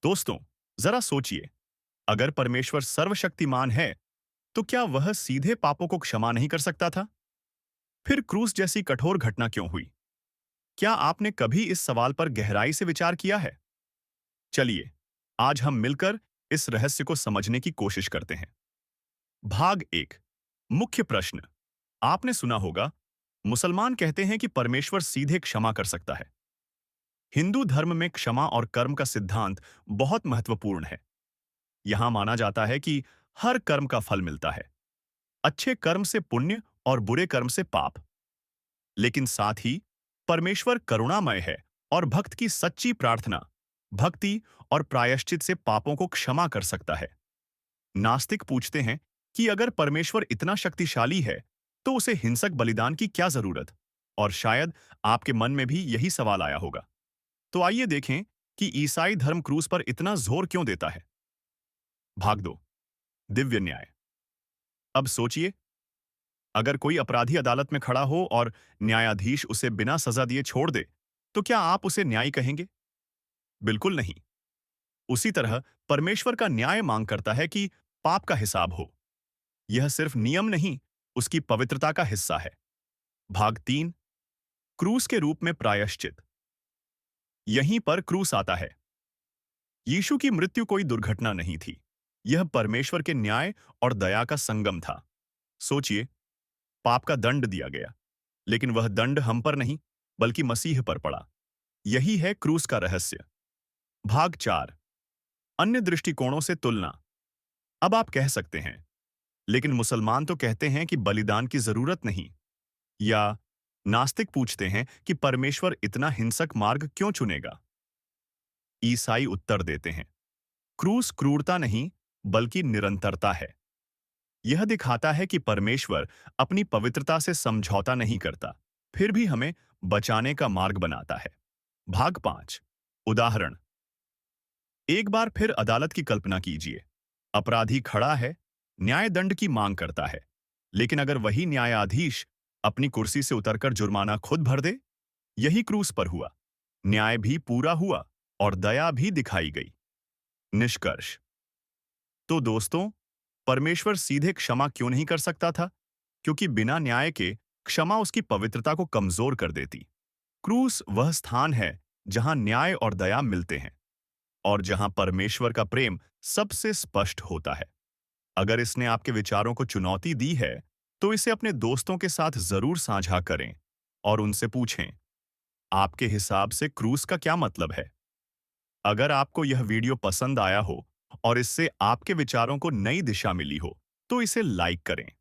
दोस्तों, जरा सोचिए, अगर परमेश्वर सर्वशक्तिमान है, तो क्या वह सीधे पापों को क्षमा नहीं कर सकता था? फिर क्रूस जैसी कठोर घटना क्यों हुई? क्या आपने कभी इस सवाल पर गहराई से विचार किया है? चलिए, आज हम मिलकर इस रहस्य को समझने की कोशिश करते हैं। भाग एक। मुख्य प्रश्न। आपने सुना होगा, मुसलमान कहते हैं कि परमेश्वर सीधे क्षमा कर सकता है। हिंदू धर्म में क्षमा और कर्म का सिद्धांत बहुत महत्वपूर्ण है। यहां माना जाता है कि हर कर्म का फल मिलता है, अच्छे कर्म से पुण्य और बुरे कर्म से पाप। लेकिन साथ ही परमेश्वर करुणामय है और भक्त की सच्ची प्रार्थना, भक्ति और प्रायश्चित से पापों को क्षमा कर सकता है। नास्तिक पूछते हैं कि अगर परमेश्वर इतना शक्तिशाली है, तो उसे हिंसक बलिदान की क्या जरूरत? और शायद आपके मन में भी यही सवाल आया होगा। तो आइए देखें कि ईसाई धर्म क्रूस पर इतना जोर क्यों देता है। भाग दो। दिव्य न्याय। अब सोचिए, अगर कोई अपराधी अदालत में खड़ा हो और न्यायाधीश उसे बिना सजा दिए छोड़ दे, तो क्या आप उसे न्यायी कहेंगे? बिल्कुल नहीं। उसी तरह परमेश्वर का न्याय मांग करता है कि पाप का हिसाब हो। यह सिर्फ नियम नहीं, उसकी पवित्रता का हिस्सा है। भाग तीन। क्रूस के रूप में प्रायश्चित। यहीं पर क्रूस आता है। यीशु की मृत्यु कोई दुर्घटना नहीं थी। यह परमेश्वर के न्याय और दया का संगम था। सोचिए, पाप का दंड दिया गया, लेकिन वह दंड हम पर नहीं, बल्कि मसीह पर पड़ा। यही है क्रूस का रहस्य। भाग चार। अन्य दृष्टिकोणों से तुलना। अब आप कह सकते हैं, लेकिन मुसलमान तो कहते हैं कि बलिदान की जरूरत नहीं। या नास्तिक पूछते हैं कि परमेश्वर इतना हिंसक मार्ग क्यों चुनेगा? ईसाई उत्तर देते हैं, क्रूस क्रूरता नहीं, बल्कि निरंतरता है। यह दिखाता है कि परमेश्वर अपनी पवित्रता से समझौता नहीं करता, फिर भी हमें बचाने का मार्ग बनाता है। भाग पांच। उदाहरण। एक बार फिर अदालत की कल्पना कीजिए। अपराधी खड़ा है, न्याय दंड की मांग करता है। लेकिन अगर वही न्यायाधीश अपनी कुर्सी से उतरकर जुर्माना खुद भर दे? यही क्रूस पर हुआ। न्याय भी पूरा हुआ और दया भी दिखाई गई। निष्कर्ष। तो दोस्तों, परमेश्वर सीधे क्षमा क्यों नहीं कर सकता था? क्योंकि बिना न्याय के क्षमा उसकी पवित्रता को कमजोर कर देती। क्रूस वह स्थान है जहां न्याय और दया मिलते हैं, और जहां परमेश्वर का प्रेम सबसे स्पष्ट होता है। अगर इसने आपके विचारों को चुनौती दी है, तो इसे अपने दोस्तों के साथ जरूर साझा करें और उनसे पूछें, आपके हिसाब से क्रूस का क्या मतलब है? अगर आपको यह वीडियो पसंद आया हो और इससे आपके विचारों को नई दिशा मिली हो, तो इसे लाइक करें।